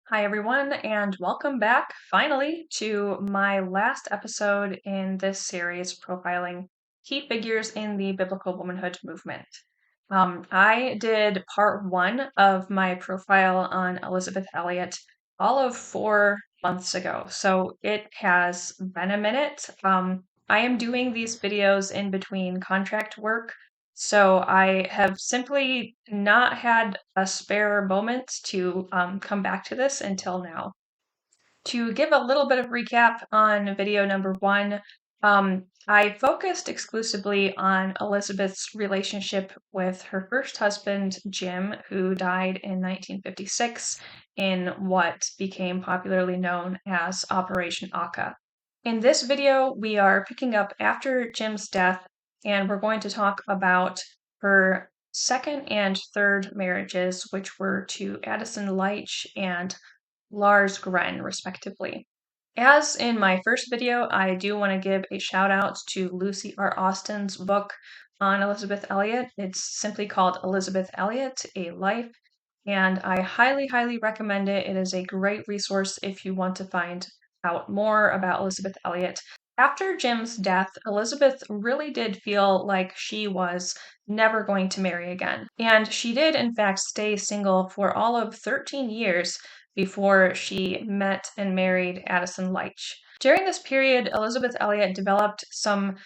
Hi, everyone, and welcome back finally to my last episode in this series profiling key figures in the biblical womanhood movement. I did part one of my profile on Elisabeth Elliot all of 4 months ago, so it has been a minute. I am doing these videos in between contract work, so I have simply not had a spare moment to come back to this until now. To give a little bit of recap on video number one, I focused exclusively on Elisabeth's relationship with her first husband, Jim, who died in 1956 in what became popularly known as Operation Auca. In this video, we are picking up after Jim's death, and we're going to talk about her second and third marriages, which were to Addison Leitch and Lars Gren, respectively. As in my first video, I do want to give a shout out to Lucy R. Austin's book on Elisabeth Elliot. It's simply called Elisabeth Elliot, A Life, and I highly, highly recommend it. It is a great resource if you want to find out more about Elisabeth Elliot. After Jim's death, Elisabeth really did feel like she was never going to marry again. And she did, in fact, stay single for all of 13 years before she met and married Addison Leitch. During this period, Elisabeth Elliot developed some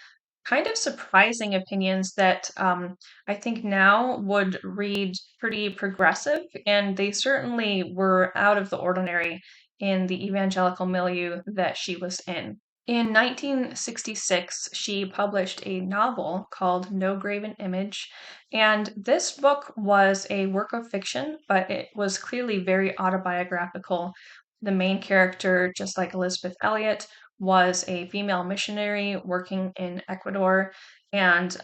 kind of surprising opinions that I think now would read pretty progressive, and they certainly were out of the ordinary in the evangelical milieu that she was in. In 1966, she published a novel called No Graven Image, and this book was a work of fiction, but it was clearly very autobiographical. The main character, just like Elisabeth Elliot, was a female missionary working in Ecuador, and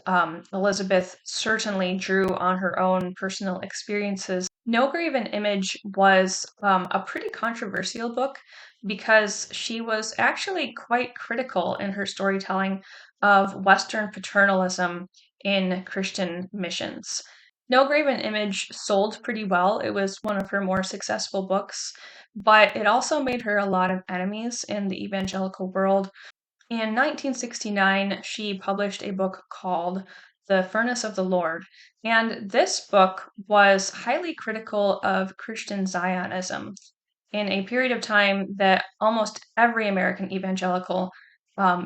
Elisabeth certainly drew on her own personal experiences. No Graven Image was a pretty controversial book because she was actually quite critical in her storytelling of Western paternalism in Christian missions. No Graven Image sold pretty well. It was one of her more successful books, but it also made her a lot of enemies in the evangelical world. In 1969, she published a book called The Furnace of the Lord, and this book was highly critical of Christian Zionism in a period of time that almost every American evangelical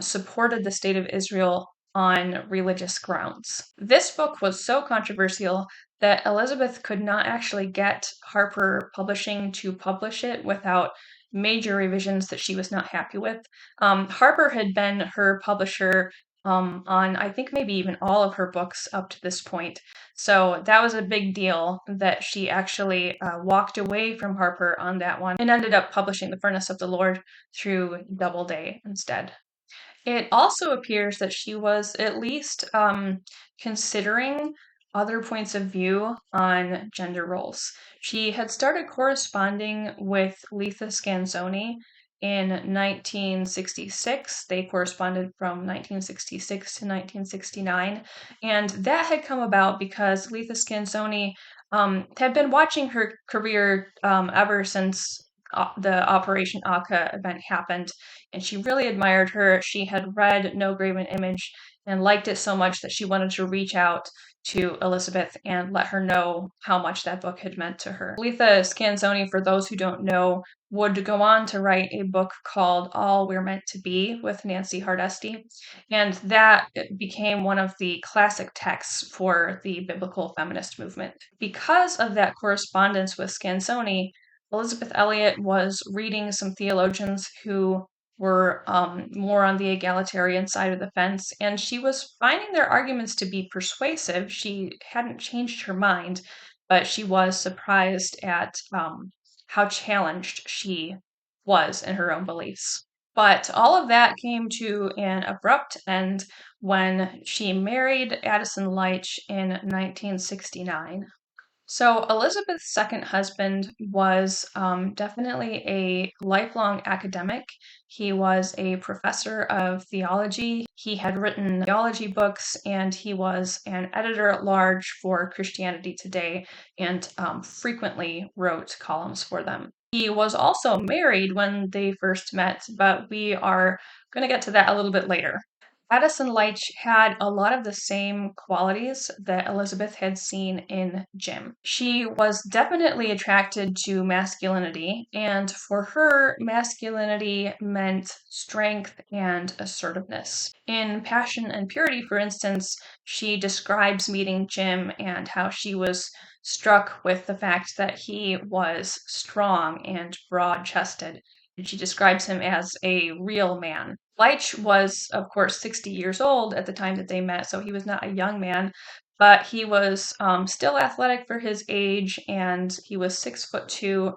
supported the state of Israel on religious grounds. This book was so controversial that Elisabeth could not actually get Harper Publishing to publish it without major revisions that she was not happy with. Harper had been her publisher on, I think, maybe even all of her books up to this point. So that was a big deal that she actually walked away from Harper on that one and ended up publishing The Furnace of the Lord through Doubleday instead. It also appears that she was at least considering other points of view on gender roles. She had started corresponding with Letha Scanzoni in 1966. They corresponded from 1966 to 1969, and that had come about because Letha Scanzoni had been watching her career ever since the Operation Auca event happened, and she really admired her. She had read No Graven Image and liked it so much that she wanted to reach out to Elisabeth and let her know how much that book had meant to her. Letha Scanzoni, for those who don't know, would go on to write a book called All We're Meant to Be with Nancy Hardesty, and that became one of the classic texts for the biblical feminist movement. Because of that correspondence with Scanzoni, Elisabeth Elliot was reading some theologians who were more on the egalitarian side of the fence, and she was finding their arguments to be persuasive. She hadn't changed her mind, but she was surprised at how challenged she was in her own beliefs. But all of that came to an abrupt end when she married Addison Leitch in 1969. So Elizabeth's second husband was definitely a lifelong academic. He was a professor of theology. He had written theology books, and he was an editor at large for Christianity Today and frequently wrote columns for them. He was also married when they first met, but we are going to get to that a little bit later. Addison Leitch had a lot of the same qualities that Elisabeth had seen in Jim. She was definitely attracted to masculinity, and for her, masculinity meant strength and assertiveness. In Passion and Purity, for instance, she describes meeting Jim and how she was struck with the fact that he was strong and broad chested. And she describes him as a real man. Leitch was, of course, 60 years old at the time that they met, so he was not a young man, but he was still athletic for his age, and he was 6'2",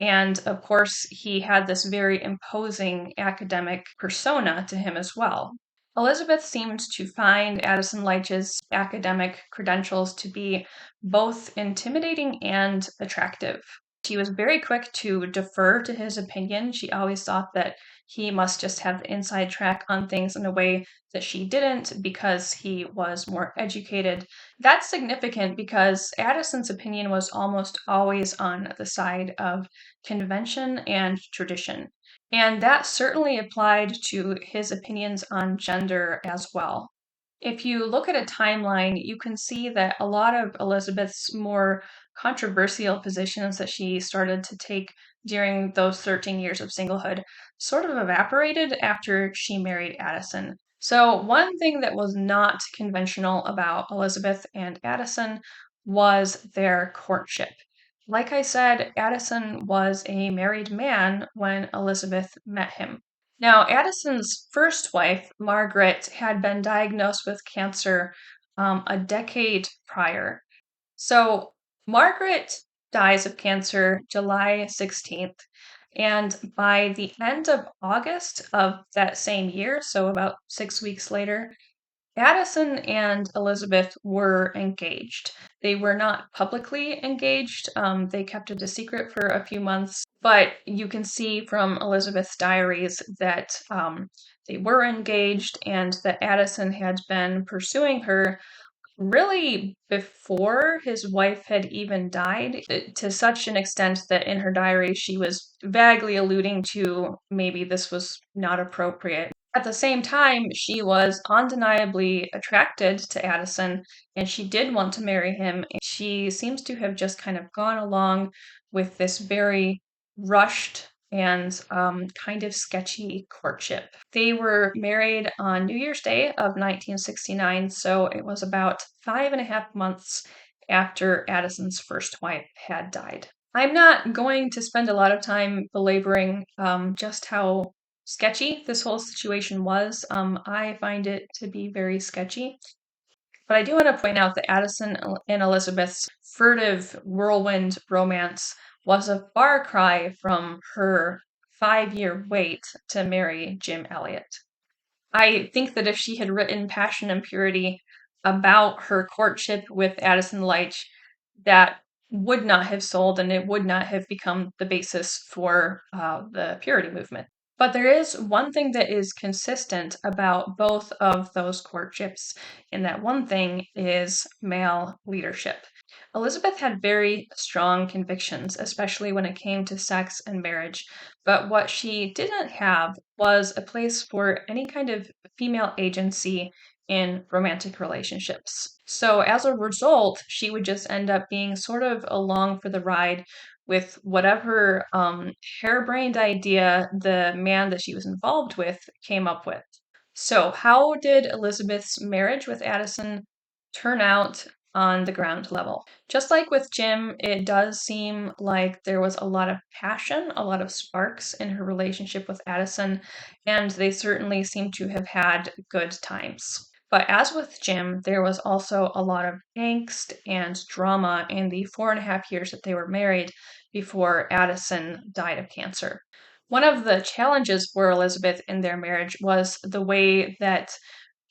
and of course, he had this very imposing academic persona to him as well. Elisabeth seemed to find Addison Leitch's academic credentials to be both intimidating and attractive. She was very quick to defer to his opinion. She always thought that he must just have the inside track on things in a way that she didn't because he was more educated. That's significant because Addison's opinion was almost always on the side of convention and tradition. And that certainly applied to his opinions on gender as well. If you look at a timeline, you can see that a lot of Elisabeth's more controversial positions that she started to take during those 13 years of singlehood sort of evaporated after she married Addison. So, one thing that was not conventional about Elisabeth and Addison was their courtship. Like I said, Addison was a married man when Elisabeth met him. Now, Addison's first wife, Margaret, had been diagnosed with cancer a decade prior. So, Margaret dies of cancer July 16th, and by the end of August of that same year, so about 6 weeks later, Addison and Elisabeth were engaged. They were not publicly engaged. They kept it a secret for a few months, but you can see from Elisabeth's diaries that they were engaged and that Addison had been pursuing her really before his wife had even died, to such an extent that in her diary she was vaguely alluding to maybe this was not appropriate. At the same time, she was undeniably attracted to Addison and she did want to marry him. She seems to have just kind of gone along with this very rushed and kind of sketchy courtship. They were married on New Year's Day of 1969, so it was about 5.5 months after Addison's first wife had died. I'm not going to spend a lot of time belaboring just how sketchy this whole situation was. I find it to be very sketchy. But I do want to point out that Addison and Elisabeth's furtive whirlwind romance was a far cry from her 5-year wait to marry Jim Elliot. I think that if she had written Passion and Purity about her courtship with Addison Leitch, that would not have sold and it would not have become the basis for the Purity movement. But there is one thing that is consistent about both of those courtships, and that one thing is male leadership. Elisabeth had very strong convictions, especially when it came to sex and marriage, but what she didn't have was a place for any kind of female agency in romantic relationships. So as a result, she would just end up being sort of along for the ride with whatever harebrained idea the man that she was involved with came up with. So, how did Elisabeth's marriage with Addison turn out on the ground level? Just like with Jim, it does seem like there was a lot of passion, a lot of sparks in her relationship with Addison, and they certainly seem to have had good times. But as with Jim, there was also a lot of angst and drama in the 4.5 years that they were married before Addison died of cancer. One of the challenges for Elisabeth in their marriage was the way that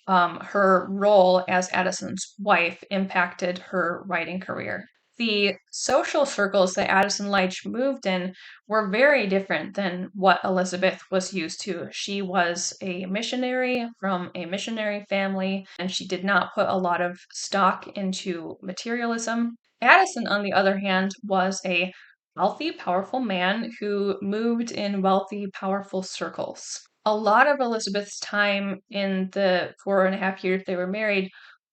her role as Addison's wife impacted her writing career. The social circles that Addison Leitch moved in were very different than what Elisabeth was used to. She was a missionary from a missionary family, and she did not put a lot of stock into materialism. Addison, on the other hand, was a wealthy, powerful man who moved in wealthy, powerful circles. A lot of Elizabeth's time in the 4.5 years they were married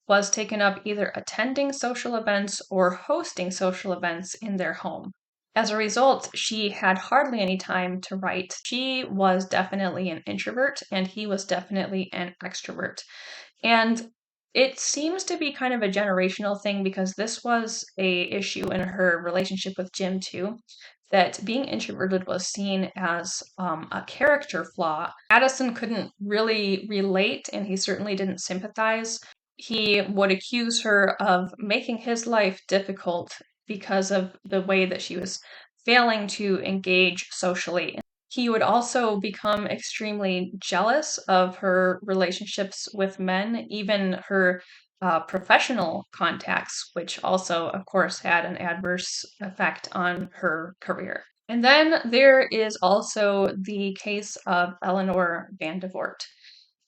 was taken up either attending social events or hosting social events in their home. As a result, she had hardly any time to write. She was definitely an introvert, and he was definitely an extrovert. And it seems to be kind of a generational thing because this was a issue in her relationship with Jim too, that being introverted was seen as a character flaw. Addison couldn't really relate, and he certainly didn't sympathize. He would accuse her of making his life difficult because of the way that she was failing to engage socially. He would also become extremely jealous of her relationships with men, even her professional contacts, which also, of course, had an adverse effect on her career. And then there is also the case of Eleanor Van de Voort.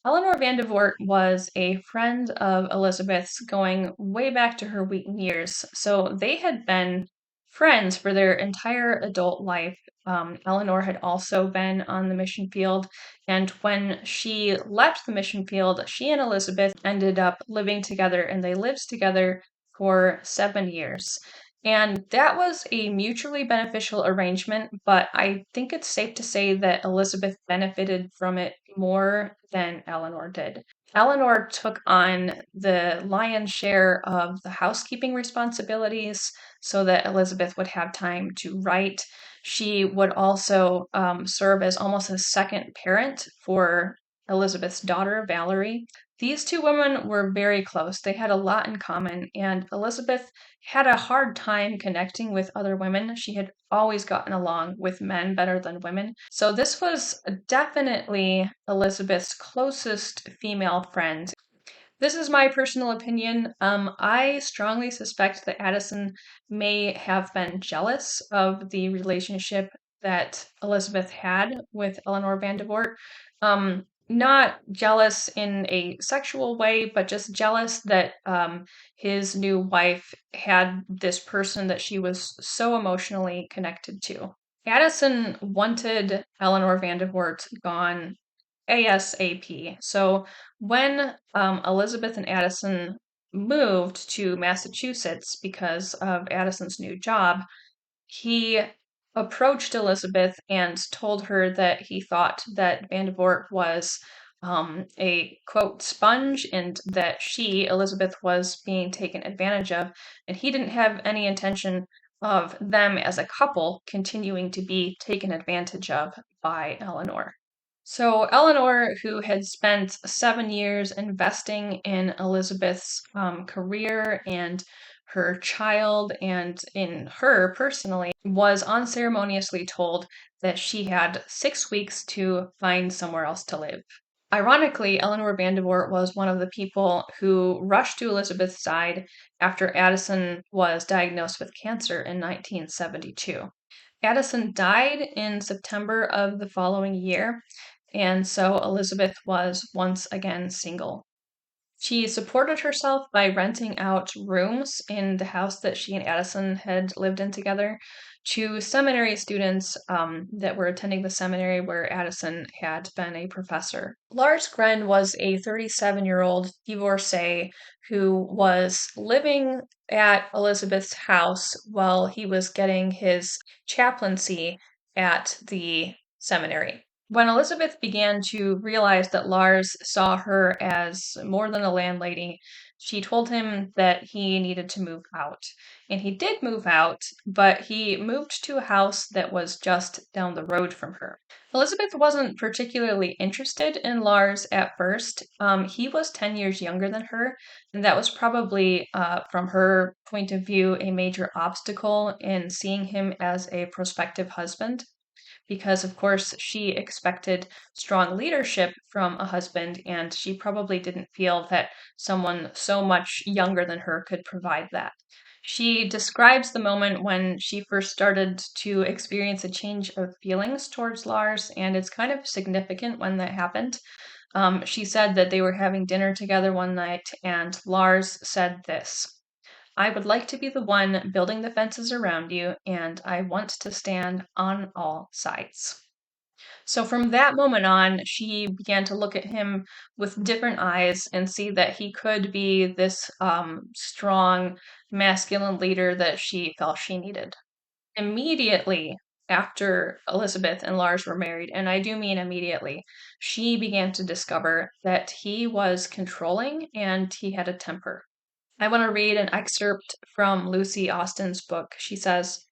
Eleanor Van de Voort was a friend of Elizabeth's going way back to her Wheaton years. So they had been friends for their entire adult life. Eleanor had also been on the mission field. And when she left the mission field, she and Elizabeth ended up living together, and they lived together for 7 years. And that was a mutually beneficial arrangement, but I think it's safe to say that Elizabeth benefited from it more than Eleanor did. Eleanor took on the lion's share of the housekeeping responsibilities so that Elizabeth would have time to write. She would also serve as almost a second parent for Elizabeth's daughter, Valerie. These two women were very close. They had a lot in common, and Elizabeth had a hard time connecting with other women. She had always gotten along with men better than women. So this was definitely Elizabeth's closest female friend. This is my personal opinion. I strongly suspect that Addison may have been jealous of the relationship that Elizabeth had with Eleanor Van de Voort. Not jealous in a sexual way, but just jealous that his new wife had this person that she was so emotionally connected to. Addison wanted Eleanor Van de Voort gone ASAP. So when Elizabeth and Addison moved to Massachusetts because of Addison's new job, he approached Elizabeth and told her that he thought that Van de Voort was a quote sponge and that she, Elizabeth, was being taken advantage of, and he didn't have any intention of them as a couple continuing to be taken advantage of by Eleanor. So, Eleanor, who had spent 7 years investing in Elizabeth's career and her child and in her personally, was unceremoniously told that she had 6 weeks to find somewhere else to live. Ironically, Eleanor Van de Voort was one of the people who rushed to Elizabeth's side after Addison was diagnosed with cancer in 1972. Addison died in September of the following year, and so Elizabeth was once again single. She supported herself by renting out rooms in the house that she and Addison had lived in together to seminary students that were attending the seminary where Addison had been a professor. Lars Gren was a 37-year-old divorcee who was living at Elizabeth's house while he was getting his chaplaincy at the seminary. When Elizabeth began to realize that Lars saw her as more than a landlady, she told him that he needed to move out. And he did move out, but he moved to a house that was just down the road from her. Elizabeth wasn't particularly interested in Lars at first. He was 10 years younger than her, and that was probably, from her point of view, a major obstacle in seeing him as a prospective husband because, of course, she expected strong leadership from a husband, and she probably didn't feel that someone so much younger than her could provide that. She describes the moment when she first started to experience a change of feelings towards Lars, and it's kind of significant when that happened. She said that they were having dinner together one night, and Lars said this. I would like to be the one building the fences around you, and I want to stand on all sides. So from that moment on, she began to look at him with different eyes and see that he could be this strong, masculine leader that she felt she needed. Immediately after Elisabeth and Lars were married, and I do mean immediately, she began to discover that he was controlling and he had a temper. I want to read an excerpt from Lucy Austin's book. She says,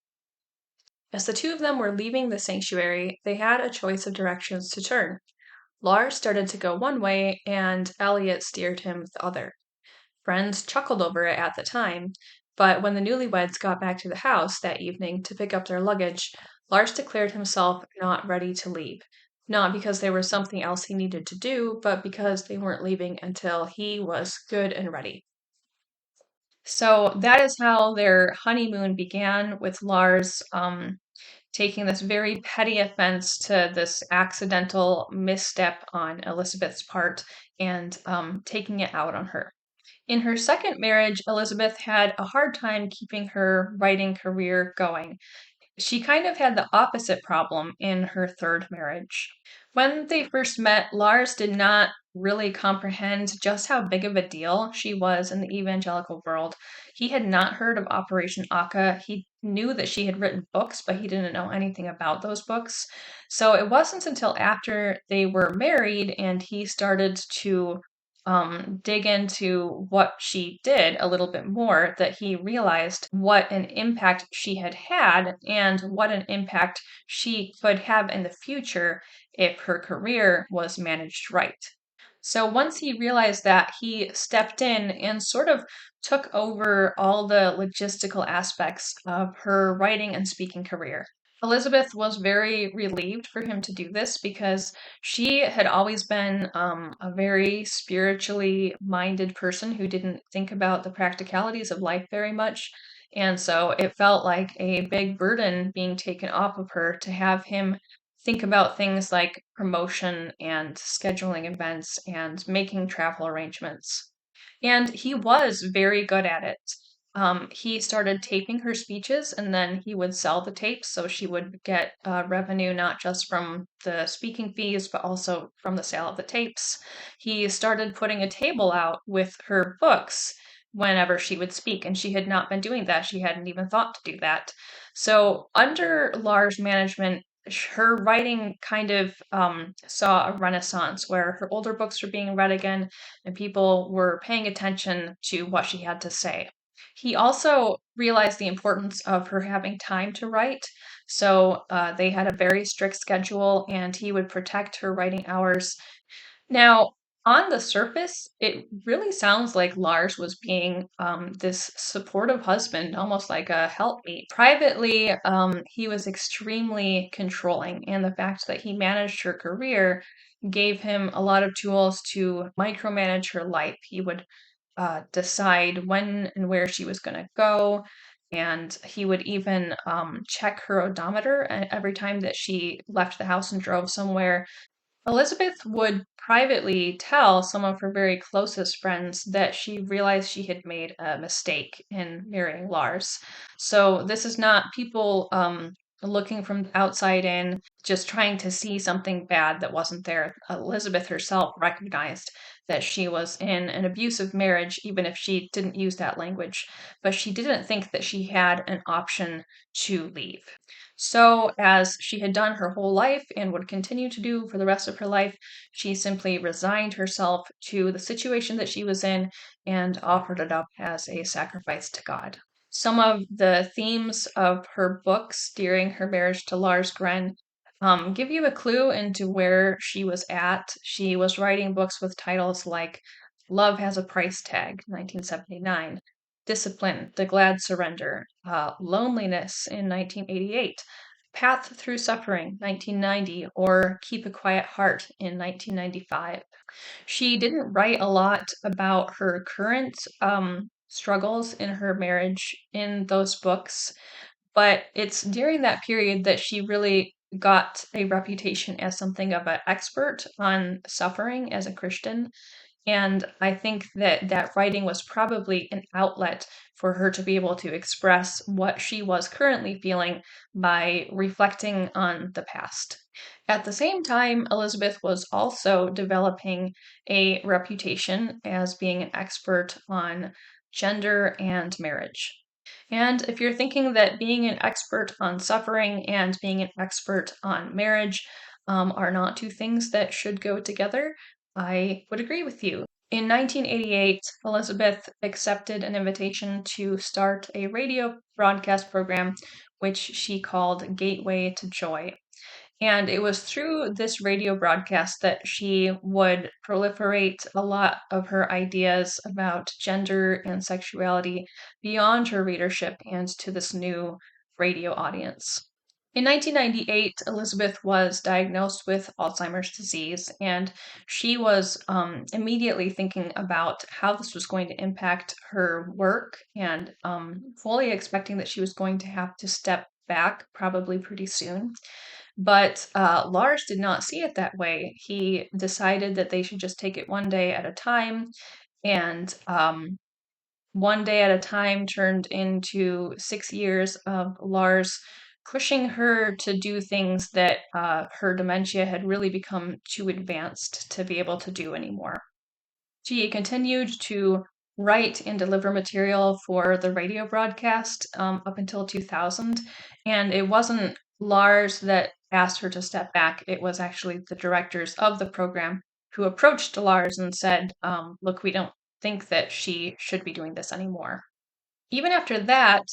as the two of them were leaving the sanctuary, they had a choice of directions to turn. Lars started to go one way, and Elliot steered him the other. Friends chuckled over it at the time, but when the newlyweds got back to the house that evening to pick up their luggage, Lars declared himself not ready to leave. Not because there was something else he needed to do, but because they weren't leaving until he was good and ready. So that is how their honeymoon began, with Lars taking this very petty offense to this accidental misstep on Elisabeth's part and taking it out on her. In her second marriage, Elisabeth had a hard time keeping her writing career going. She kind of had the opposite problem in her third marriage. When they first met, Lars did not really comprehend just how big of a deal she was in the evangelical world. He had not heard of Operation Auca. He knew that she had written books, but he didn't know anything about those books. So it wasn't until after they were married and he started to dig into what she did a little bit more that he realized what an impact she had had and what an impact she could have in the future if her career was managed right. So once he realized that, he stepped in and sort of took over all the logistical aspects of her writing and speaking career. Elisabeth was very relieved for him to do this because she had always been a very spiritually minded person who didn't think about the practicalities of life very much. And so it felt like a big burden being taken off of her to have him think about things like promotion and scheduling events and making travel arrangements. And he was very good at it. He started taping her speeches and then he would sell the tapes so she would get revenue not just from the speaking fees but also from the sale of the tapes. He started putting a table out with her books whenever she would speak, and she had not been doing that. She hadn't even thought to do that. So, under Lars' management, her writing kind of saw a renaissance where her older books were being read again and people were paying attention to what she had to say. He also realized the importance of her having time to write. So they had a very strict schedule, and he would protect her writing hours. Now, on the surface, it really sounds like Lars was being this supportive husband, almost like a helpmeet. Privately, he was extremely controlling, and the fact that he managed her career gave him a lot of tools to micromanage her life. He would decide when and where she was going to go. And he would even check her odometer every time that she left the house and drove somewhere. Elisabeth would privately tell some of her very closest friends that she realized she had made a mistake in marrying Lars. So this is not people looking from the outside in, just trying to see something bad that wasn't there. Elisabeth herself recognized that she was in an abusive marriage, even if she didn't use that language, but she didn't think that she had an option to leave. So, as she had done her whole life and would continue to do for the rest of her life, she simply resigned herself to the situation that she was in and offered it up as a sacrifice to God. Some of the themes of her books during her marriage to Lars Gren give you a clue into where she was at. She was writing books with titles like Love Has a Price Tag, 1979, Discipline, The Glad Surrender, Loneliness in 1988, Path Through Suffering, 1990, or Keep a Quiet Heart in 1995. She didn't write a lot about her current struggles in her marriage in those books, but it's during that period that she really got a reputation as something of an expert on suffering as a Christian. And I think that writing was probably an outlet for her to be able to express what she was currently feeling by reflecting on the past. At the same time, Elisabeth was also developing a reputation as being an expert on gender and marriage. And if you're thinking that being an expert on suffering and being an expert on marriage are not two things that should go together, I would agree with you. In 1988, Elisabeth accepted an invitation to start a radio broadcast program, which she called Gateway to Joy. And it was through this radio broadcast that she would proliferate a lot of her ideas about gender and sexuality beyond her readership and to this new radio audience. In 1998, Elisabeth was diagnosed with Alzheimer's disease, and she was immediately thinking about how this was going to impact her work and fully expecting that she was going to have to step back probably pretty soon. But Lars did not see it that way. He decided that they should just take it one day at a time, and one day at a time turned into 6 years of Lars pushing her to do things that her dementia had really become too advanced to be able to do anymore. She continued to write and deliver material for the radio broadcast up until 2000, and it wasn't Lars that asked her to step back. It was actually the directors of the program who approached Lars and said, look, we don't think that she should be doing this anymore. Even after that,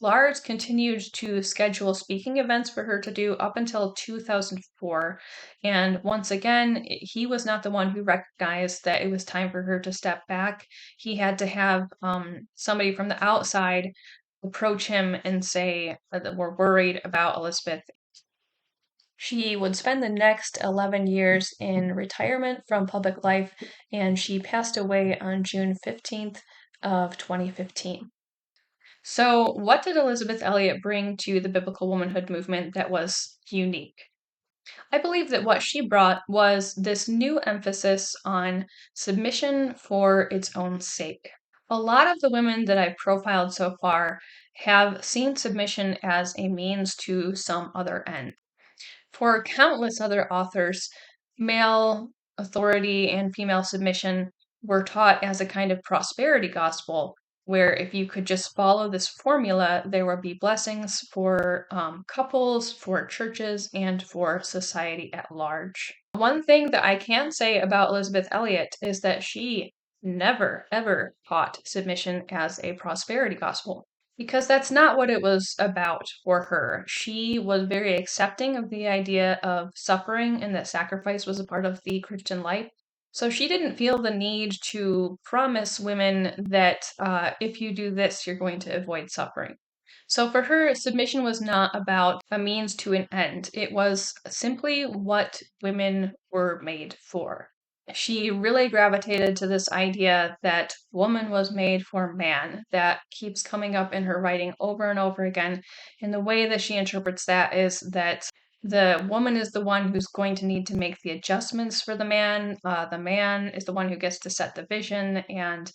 Lars continued to schedule speaking events for her to do up until 2004. And once again, he was not the one who recognized that it was time for her to step back. He had to have somebody from the outside approach him and say that we're worried about Elisabeth. She would spend the next 11 years in retirement from public life, and she passed away on June 15th of 2015. So, what did Elisabeth Elliot bring to the biblical womanhood movement that was unique? I believe that what she brought was this new emphasis on submission for its own sake. A lot of the women that I've profiled so far have seen submission as a means to some other end. For countless other authors, male authority and female submission were taught as a kind of prosperity gospel, where if you could just follow this formula, there would be blessings for couples, for churches, and for society at large. One thing that I can say about Elisabeth Elliot is that she never, ever taught submission as a prosperity gospel. Because that's not what it was about for her. She was very accepting of the idea of suffering and that sacrifice was a part of the Christian life. So she didn't feel the need to promise women that if you do this, you're going to avoid suffering. So for her, submission was not about a means to an end. It was simply what women were made for. She really gravitated to this idea that woman was made for man. That keeps coming up in her writing over and over again. And the way that she interprets that is that the woman is the one who's going to need to make the adjustments for the man. The man is the one who gets to set the vision. And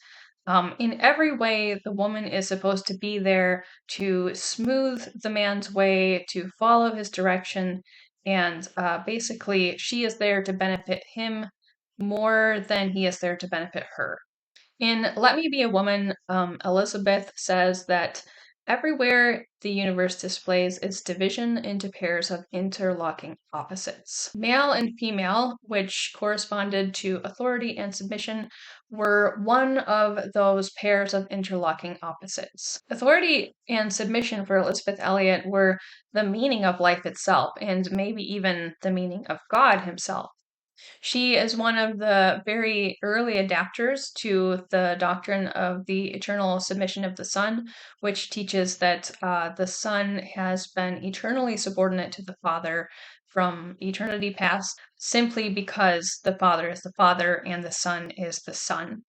in every way, the woman is supposed to be there to smooth the man's way, to follow his direction. And basically, she is there to benefit him more than he is there to benefit her. In Let Me Be a Woman, Elisabeth says that everywhere the universe displays its division into pairs of interlocking opposites. Male and female, which corresponded to authority and submission, were one of those pairs of interlocking opposites. Authority and submission for Elisabeth Elliot were the meaning of life itself, and maybe even the meaning of God himself. She is one of the very early adapters to the doctrine of the eternal submission of the Son, which teaches that the Son has been eternally subordinate to the Father from eternity past, simply because the Father is the Father and the Son is the Son.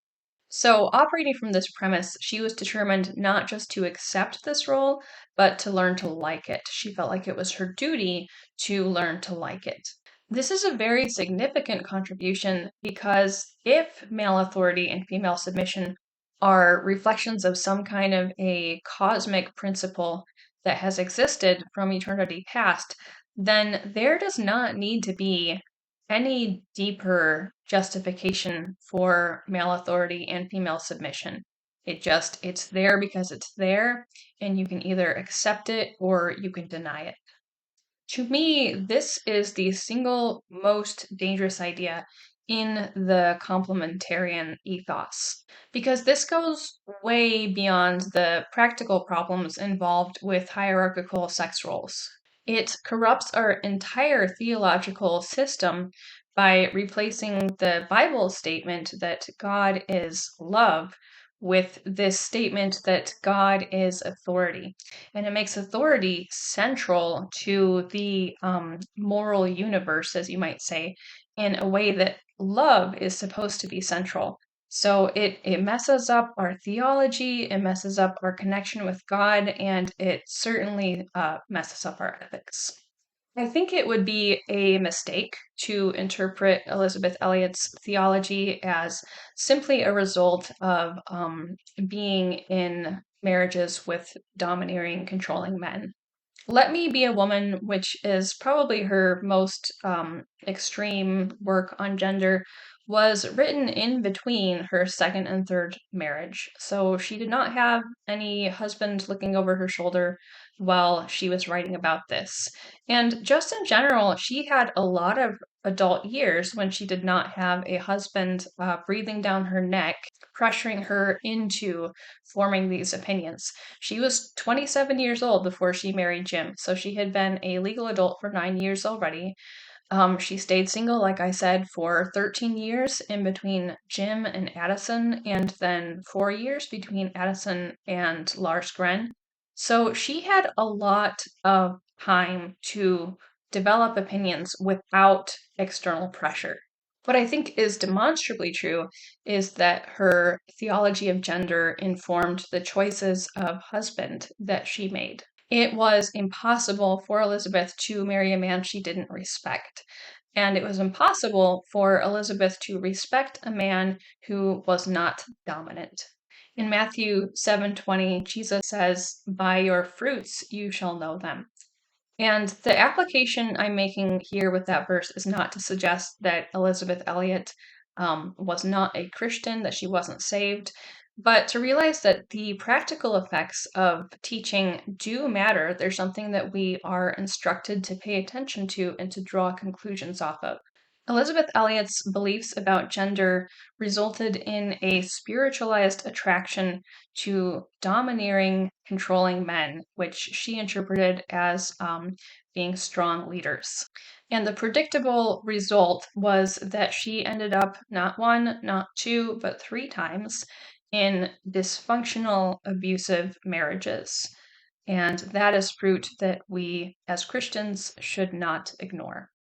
So, operating from this premise, she was determined not just to accept this role, but to learn to like it. She felt like it was her duty to learn to like it. This is a very significant contribution because if male authority and female submission are reflections of some kind of a cosmic principle that has existed from eternity past, then there does not need to be any deeper justification for male authority and female submission. It's there because it's there, and you can either accept it or you can deny it. To me, this is the single most dangerous idea in the complementarian ethos, because this goes way beyond the practical problems involved with hierarchical sex roles. It corrupts our entire theological system by replacing the Bible statement that God is love with this statement that God is authority. And it makes authority central to the moral universe, as you might say, in a way that love is supposed to be central. So it messes up our theology, it messes up our connection with God, and it certainly messes up our ethics. I think it would be a mistake to interpret Elisabeth Elliot's theology as simply a result of being in marriages with domineering, controlling men. Let Me Be a Woman, which is probably her most extreme work on gender, was written in between her second and third marriage. So she did not have any husband looking over her shoulder while she was writing about this. And just in general, she had a lot of adult years when she did not have a husband breathing down her neck, pressuring her into forming these opinions. She was 27 years old before she married Jim, so she had been a legal adult for 9 years already. She stayed single, like I said, for 13 years in between Jim and Addison, and then 4 years between Addison and Lars Gren. So she had a lot of time to develop opinions without external pressure. What I think is demonstrably true is that her theology of gender informed the choices of husband that she made. It was impossible for Elisabeth to marry a man she didn't respect. And it was impossible for Elisabeth to respect a man who was not dominant. In Matthew 7:20, Jesus says, "By your fruits you shall know them." And the application I'm making here with that verse is not to suggest that Elisabeth Elliot was not a Christian, that she wasn't saved, but to realize that the practical effects of teaching do matter. They're something that we are instructed to pay attention to and to draw conclusions off of. Elisabeth Elliot's beliefs about gender resulted in a spiritualized attraction to domineering, controlling men, which she interpreted as being strong leaders. And the predictable result was that she ended up not one, not two, but 3 times in dysfunctional, abusive marriages. And that is fruit that we as Christians should not ignore.